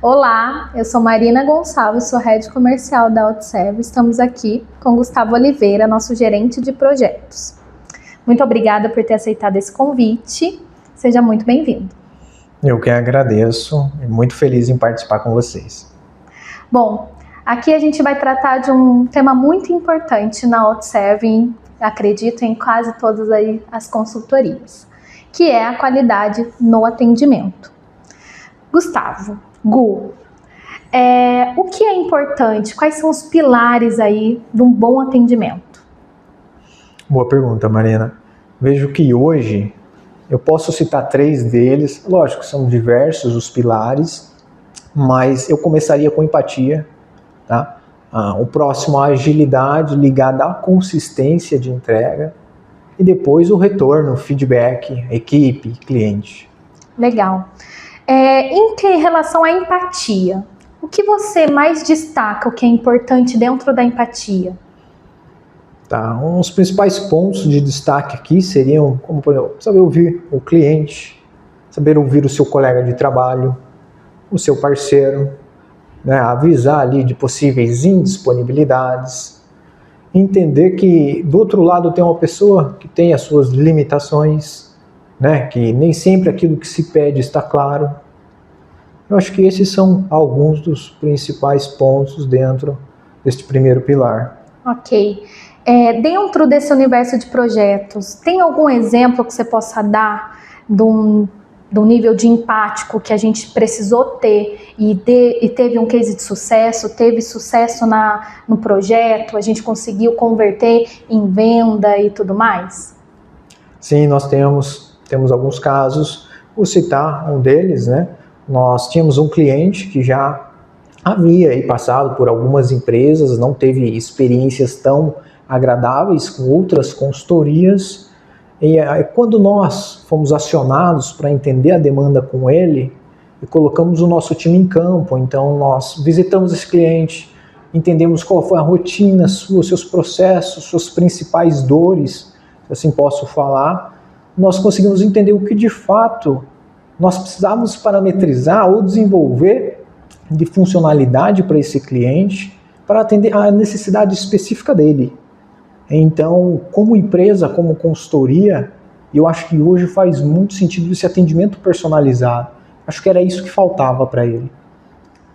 Olá, eu sou Marina Gonçalves, sou Head Comercial da OutServe. Estamos aqui com Gustavo Oliveira, nosso gerente de projetos. Muito obrigada por ter aceitado esse convite. Seja muito bem-vindo. Eu que agradeço e muito feliz em participar com vocês. Bom, aqui a gente vai tratar de um tema muito importante na OutServe, acredito em quase todas as consultorias, que é a qualidade no atendimento. Gustavo, Gu, o que é importante? Quais são os pilares aí de um bom atendimento? Boa pergunta, Marina. Vejo que hoje eu posso citar 3 deles, lógico, são diversos os pilares, mas eu começaria com empatia, tá? O próximo, a agilidade ligada à consistência de entrega e depois o retorno, feedback, equipe, cliente. Legal. Em relação à empatia, o que você mais destaca, o que é importante dentro da empatia? Tá, os principais pontos de destaque aqui seriam, como por exemplo, saber ouvir o cliente, saber ouvir o seu colega de trabalho, o seu parceiro, né, avisar ali de possíveis indisponibilidades, entender que do outro lado tem uma pessoa que tem as suas limitações, né, que nem sempre aquilo que se pede está claro. Eu acho que esses são alguns dos principais pontos dentro deste primeiro pilar. Ok. Dentro desse universo de projetos, tem algum exemplo que você possa dar do nível de empático que a gente precisou ter e teve um case de sucesso, teve sucesso no projeto, a gente conseguiu converter em venda e tudo mais? Sim, nós temos alguns casos. Vou citar um deles, né? Nós tínhamos um cliente que já havia aí passado por algumas empresas, não teve experiências tão agradáveis com outras consultorias, e quando nós fomos acionados para entender a demanda com ele, e colocamos o nosso time em campo, então nós visitamos esse cliente, entendemos qual foi a rotina sua, seus processos, suas principais dores, se assim posso falar, nós conseguimos entender o que de fato nós precisávamos parametrizar ou desenvolver de funcionalidade para esse cliente, para atender a necessidade específica dele. Então, como empresa, como consultoria, eu acho que hoje faz muito sentido esse atendimento personalizado. Acho que era isso que faltava para ele.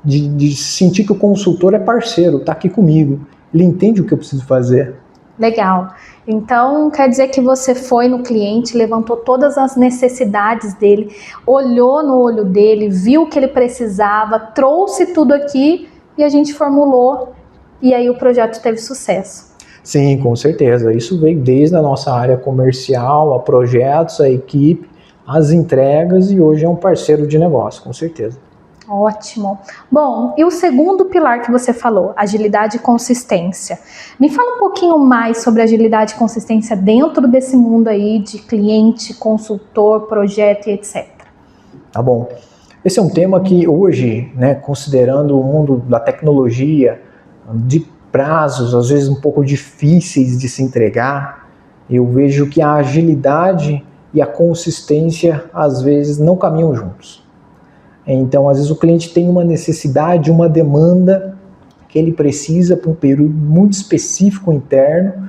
De sentir que o consultor é parceiro, está aqui comigo, ele entende o que eu preciso fazer. Legal. Então, quer dizer que você foi no cliente, levantou todas as necessidades dele, olhou no olho dele, viu o que ele precisava, trouxe tudo aqui e a gente formulou e aí o projeto teve sucesso. Sim, com certeza. Isso veio desde a nossa área comercial, a projetos, a equipe, as entregas e hoje é um parceiro de negócio, com certeza. Ótimo. Bom, e o segundo pilar que você falou, agilidade e consistência. Me fala um pouquinho mais sobre agilidade e consistência dentro desse mundo aí de cliente, consultor, projeto e etc. Tá bom. Esse é um tema que hoje, né, considerando o mundo da tecnologia, de prazos às vezes um pouco difíceis de se entregar, eu vejo que a agilidade e a consistência às vezes não caminham juntos. Então, às vezes o cliente tem uma necessidade, uma demanda que ele precisa para um período muito específico interno,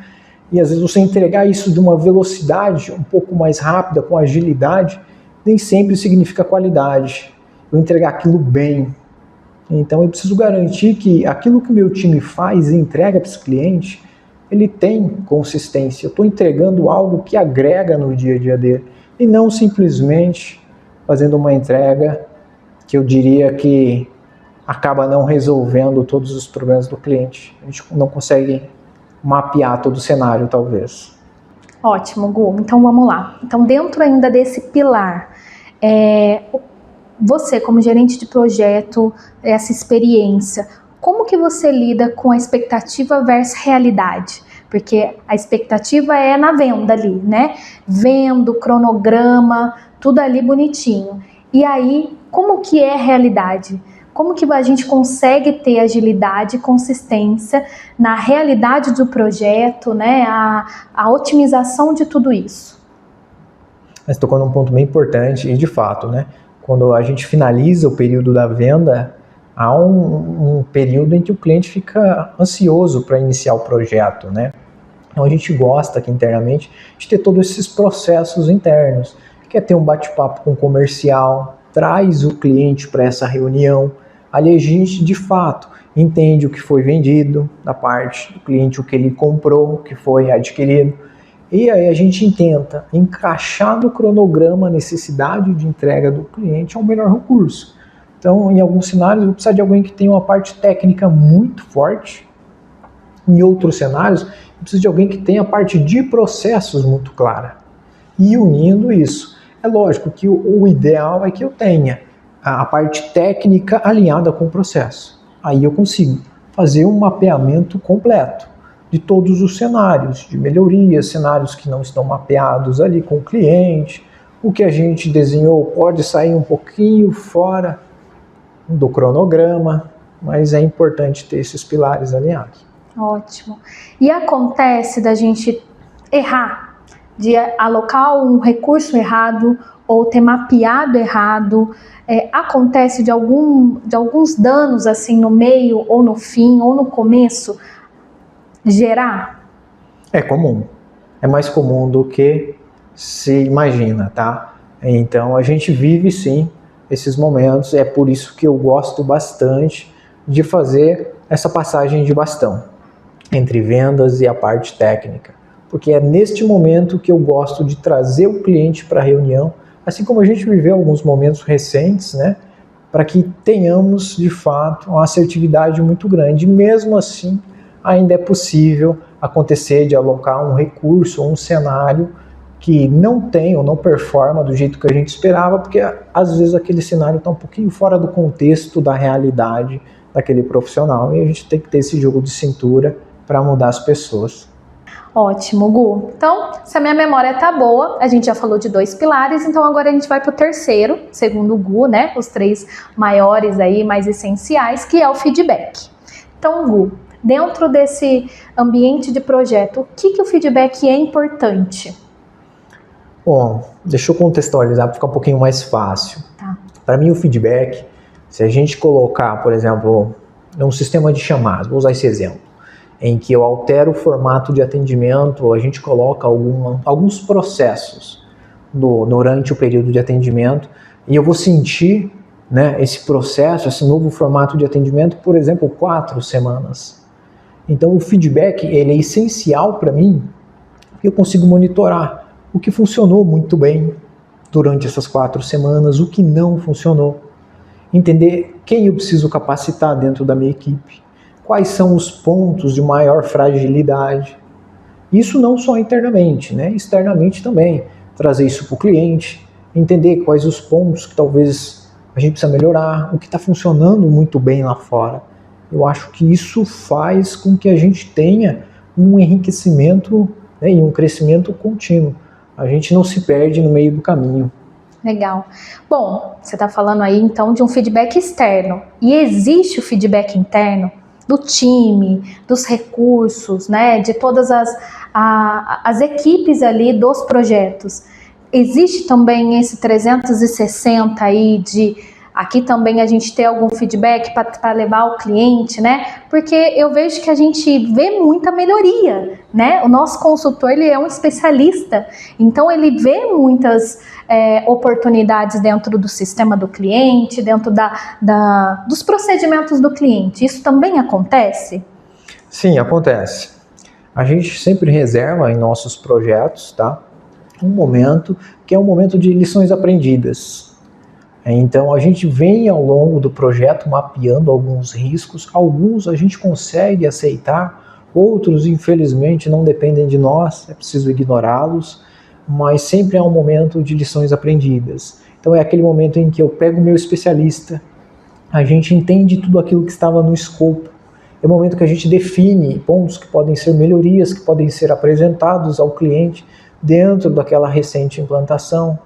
e às vezes você entregar isso de uma velocidade um pouco mais rápida, com agilidade, nem sempre significa qualidade. Eu entregar aquilo bem. Então eu preciso garantir que aquilo que o meu time faz e entrega para esse cliente, ele tem consistência. Eu estou entregando algo que agrega no dia a dia dele, e não simplesmente fazendo uma entrega que eu diria que acaba não resolvendo todos os problemas do cliente. A gente não consegue mapear todo o cenário, talvez. Ótimo, Gu. Então vamos lá. Então dentro ainda desse pilar, você como gerente de projeto, essa experiência, como que você lida com a expectativa versus realidade? Porque a expectativa é na venda ali, né? Vendo, cronograma, tudo ali bonitinho. E aí, como que é a realidade? Como que a gente consegue ter agilidade e consistência na realidade do projeto, né? A otimização de tudo isso? Você tocou num ponto bem importante e, de fato, né? Quando a gente finaliza o período da venda, há um período em que o cliente fica ansioso para iniciar o projeto, né? Então a gente gosta aqui internamente de ter todos esses processos internos. Quer ter um bate-papo com o comercial, traz o cliente para essa reunião. Ali a gente, de fato, entende o que foi vendido, da parte do cliente, o que ele comprou, o que foi adquirido. E aí a gente tenta encaixar no cronograma a necessidade de entrega do cliente ao melhor recurso. Então, em alguns cenários, eu vou precisar de alguém que tenha uma parte técnica muito forte. Em outros cenários, eu preciso de alguém que tenha a parte de processos muito clara. E unindo isso, é lógico que o ideal é que eu tenha a parte técnica alinhada com o processo. Aí eu consigo fazer um mapeamento completo de todos os cenários, de melhorias, cenários que não estão mapeados ali com o cliente. O que a gente desenhou pode sair um pouquinho fora do cronograma, mas é importante ter esses pilares alinhados. Ótimo. E acontece da gente errar, de alocar um recurso errado ou ter mapeado errado, acontece de alguns danos assim no meio ou no fim ou no começo gerar? É comum. É mais comum do que se imagina, tá? Então a gente vive sim esses momentos, é por isso que eu gosto bastante de fazer essa passagem de bastão entre vendas e a parte técnica, porque é neste momento que eu gosto de trazer o cliente para a reunião, assim como a gente viveu alguns momentos recentes, né, para que tenhamos de fato uma assertividade muito grande. Mesmo assim, ainda é possível acontecer de alocar um recurso ou um cenário que não tem ou não performa do jeito que a gente esperava, porque às vezes aquele cenário está um pouquinho fora do contexto da realidade daquele profissional, e a gente tem que ter esse jogo de cintura para mudar as pessoas. Ótimo, Gu. Então, se a minha memória tá boa, a gente já falou de 2 pilares, então agora a gente vai pro terceiro, segundo o Gu, né? Os 3 maiores aí, mais essenciais, que é o feedback. Então, Gu, dentro desse ambiente de projeto, o que o feedback é importante? Bom, deixa eu contextualizar para ficar um pouquinho mais fácil. Tá. Para mim, o feedback, se a gente colocar, por exemplo, um sistema de chamadas, vou usar esse exemplo, em que eu altero o formato de atendimento, a gente coloca alguns processos durante o período de atendimento, e eu vou sentir, né, esse processo, esse novo formato de atendimento, por exemplo, 4 semanas. Então o feedback ele é essencial para mim, porque eu consigo monitorar o que funcionou muito bem durante essas 4 semanas, o que não funcionou, entender quem eu preciso capacitar dentro da minha equipe, quais são os pontos de maior fragilidade. Isso não só internamente, né? Externamente também. Trazer isso para o cliente, entender quais os pontos que talvez a gente precisa melhorar, o que está funcionando muito bem lá fora. Eu acho que isso faz com que a gente tenha um enriquecimento, né, e um crescimento contínuo. A gente não se perde no meio do caminho. Legal. Bom, você está falando aí então de um feedback externo. E existe o feedback interno? Do time, dos recursos, né, de todas as equipes ali dos projetos. Existe também esse 360 aí de aqui também a gente ter algum feedback para levar ao cliente, né? Porque eu vejo que a gente vê muita melhoria, né? O nosso consultor, ele é um especialista, então ele vê muitas oportunidades dentro do sistema do cliente, dentro dos procedimentos do cliente. Isso também acontece? Sim, acontece. A gente sempre reserva em nossos projetos, tá, um momento que é um momento de lições aprendidas. Então a gente vem ao longo do projeto mapeando alguns riscos, alguns a gente consegue aceitar, outros infelizmente não dependem de nós, é preciso ignorá-los, mas sempre há um momento de lições aprendidas. Então é aquele momento em que eu pego o meu especialista, a gente entende tudo aquilo que estava no escopo, é o momento que a gente define pontos que podem ser melhorias, que podem ser apresentados ao cliente dentro daquela recente implantação,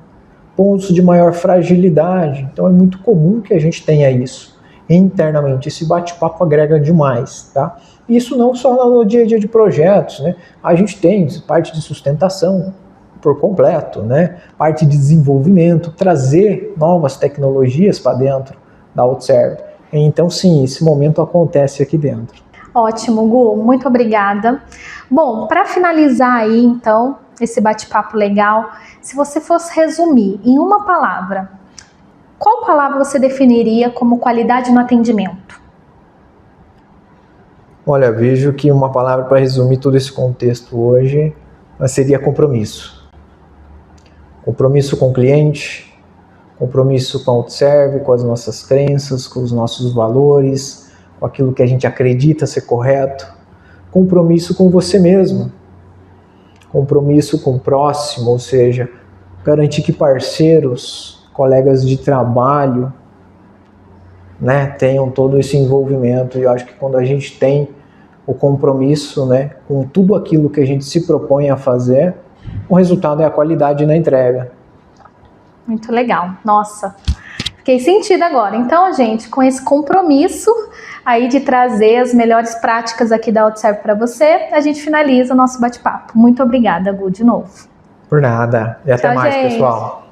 pontos de maior fragilidade. Então é muito comum que a gente tenha isso internamente. Esse bate-papo agrega demais, tá? Isso não só no dia a dia de projetos, né? A gente tem parte de sustentação por completo, né? Parte de desenvolvimento, trazer novas tecnologias para dentro da OutServe. Então, sim, esse momento acontece aqui dentro. Ótimo, Gu, muito obrigada. Bom, para finalizar aí, então, esse bate-papo legal, se você fosse resumir em uma palavra, qual palavra você definiria como qualidade no atendimento? Olha, vejo que uma palavra para resumir todo esse contexto hoje seria compromisso. Compromisso com o cliente, compromisso com a autoserve, com as nossas crenças, com os nossos valores, com aquilo que a gente acredita ser correto. Compromisso com você mesmo. Compromisso com o próximo, ou seja, garantir que parceiros, colegas de trabalho, né, tenham todo esse envolvimento. E eu acho que quando a gente tem o compromisso, né, com tudo aquilo que a gente se propõe a fazer, o resultado é a qualidade na entrega. Muito legal. Nossa, fiquei sentida agora. Então, gente, com esse compromisso aí de trazer as melhores práticas aqui da autoserve para você, a gente finaliza o nosso bate-papo. Muito obrigada, Gu, de novo. Por nada. E até Tchau, mais, gente. pessoal.